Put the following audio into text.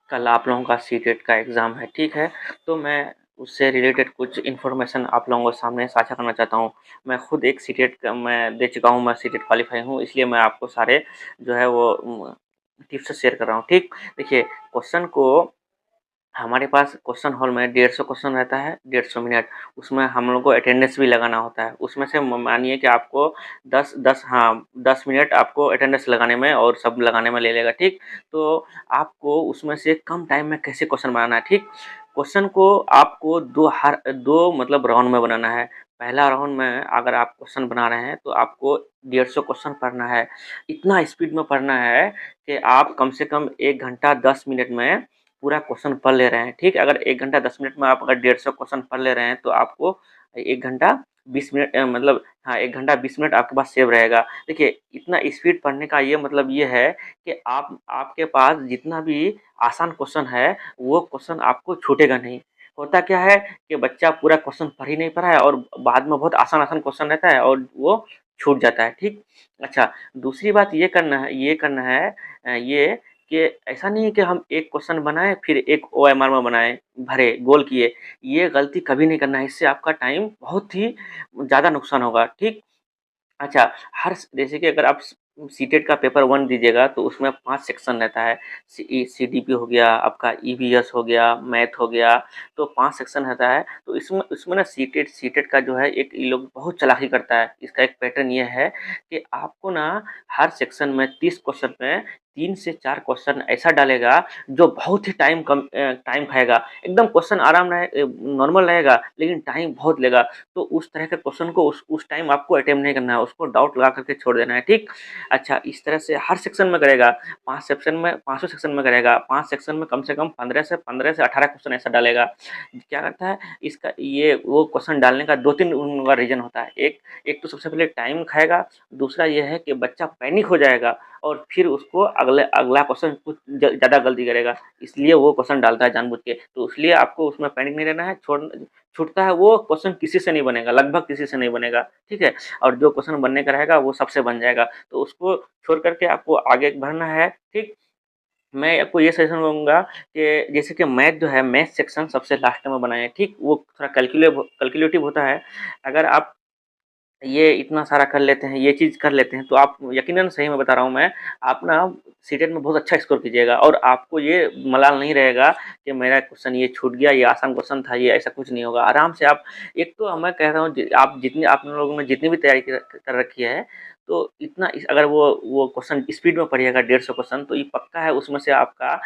कल आप लोगों का सीटेट का एग्ज़ाम है, ठीक है? तो मैं उससे रिलेटेड कुछ इन्फॉर्मेशन आप लोगों के सामने साझा करना चाहता हूँ। मैं खुद एक सीटेट का मैं दे चुका हूँ, मैं सीटेट क्वालीफाई हूँ, इसलिए मैं आपको सारे जो है वो टिप्स शेयर कर रहा हूँ, ठीक? देखिए, क्वेश्चन को हमारे पास क्वेश्चन हॉल में 150 क्वेश्चन रहता है, 150 मिनट। उसमें हम लोग को अटेंडेंस भी लगाना होता है। उसमें से मानिए कि आपको 10 मिनट आपको अटेंडेंस लगाने में और सब लगाने में ले लेगा, ठीक? तो आपको उसमें से कम टाइम में कैसे क्वेश्चन बनाना है, ठीक? क्वेश्चन को आपको 2 मतलब राउंड में बनाना है। पहला राउंड में अगर आप क्वेश्चन बना रहे हैं तो आपको 150 क्वेश्चन पढ़ना है। इतना स्पीड में पढ़ना है कि आप कम से कम 1 घंटा 10 मिनट में पूरा क्वेश्चन पढ़ ले रहे हैं, ठीक है? अगर 1 घंटा 10 मिनट में आप अगर 150 क्वेश्चन पढ़ ले रहे हैं तो आपको 1 घंटा 20 मिनट मतलब हाँ, 1 घंटा 20 मिनट आपके पास सेव रहेगा। देखिए, इतना स्पीड पढ़ने का ये मतलब ये है कि आपके पास जितना भी आसान क्वेश्चन है, वो क्वेश्चन आपको छूटेगा नहीं। होता क्या है कि बच्चा पूरा क्वेश्चन पढ़ ही नहीं पा रहा है और बाद में बहुत आसान-आसान क्वेश्चन रहता है और वो छूट जाता है, ठीक? अच्छा, दूसरी बात ये करना है ये कि ऐसा नहीं है कि हम एक क्वेश्चन बनाएँ फिर एक ओएमआर में बनाएँ, भरे, गोल किए। ये गलती कभी नहीं करना है, इससे आपका टाइम बहुत ही ज़्यादा नुकसान होगा, ठीक? अच्छा, हर स जैसे कि अगर आप सीटेट का पेपर 1 दीजिएगा तो उसमें 5 सेक्शन रहता है। सीडीपी हो गया, आपका ईवीएस हो गया, मैथ हो गया, तो 5 सेक्शन रहता है। तो इसमें ना सीटेट सीटेट का जो है एक ये लोग बहुत चालाकी करता है। इसका एक पैटर्न ये है कि आपको ना हर सेक्शन में 30 क्वेश्चन में 3 से 4 क्वेश्चन ऐसा डालेगा जो बहुत ही टाइम खाएगा। एकदम क्वेश्चन नॉर्मल रहेगा लेकिन टाइम बहुत लेगा। तो उस तरह के क्वेश्चन को उस टाइम आपको अटेम्प्ट नहीं करना है, उसको डाउट लगा करके छोड़ देना है, ठीक? अच्छा, इस तरह से हर सेक्शन में करेगा, 5 सेक्शन में 500 सेक्शन में करेगा, 5 सेक्शन में कम से कम 15 से 18 क्वेश्चन ऐसा डालेगा। क्या करता है, इसका ये वो क्वेश्चन डालने का 2-3 उनका रीज़न होता है। एक एक तो सबसे पहले टाइम खाएगा, दूसरा ये है कि बच्चा पैनिक हो जाएगा और फिर उसको अगला क्वेश्चन कुछ ज़्यादा गलती करेगा, इसलिए वो क्वेश्चन डालता है जानबूझ के। तो इसलिए आपको उसमें पैनिक नहीं रहना है, छूटता है वो क्वेश्चन किसी से नहीं बनेगा, लगभग किसी से नहीं बनेगा, ठीक है? और जो क्वेश्चन बनने का रहेगा वो सबसे बन जाएगा, तो उसको छोड़ कर के आपको आगे बढ़ना है, ठीक? मैं आपको ये सजेशन दूँगा कि जैसे कि मैथ जो है, मैथ सेक्शन सबसे लास्ट में बनाएँ, ठीक? वो थोड़ा कैलकुलेटिव होता है। अगर आप ये इतना सारा कर लेते हैं, ये चीज़ कर लेते हैं, तो आप यकीनन सही में बता रहा हूँ मैं, आप ना सीटेट में बहुत अच्छा स्कोर कीजिएगा और आपको ये मलाल नहीं रहेगा कि मेरा क्वेश्चन ये छूट गया, ये आसान क्वेश्चन था, ये ऐसा कुछ नहीं होगा। आराम से आप एक तो मैं कह रहा हूँ आप लोगों ने जितनी भी तैयारी कर रखी है, तो इतना इस अगर वो क्वेश्चन स्पीड में पढ़िएगा 150 क्वेश्चन तो ये पक्का है उसमें से आपका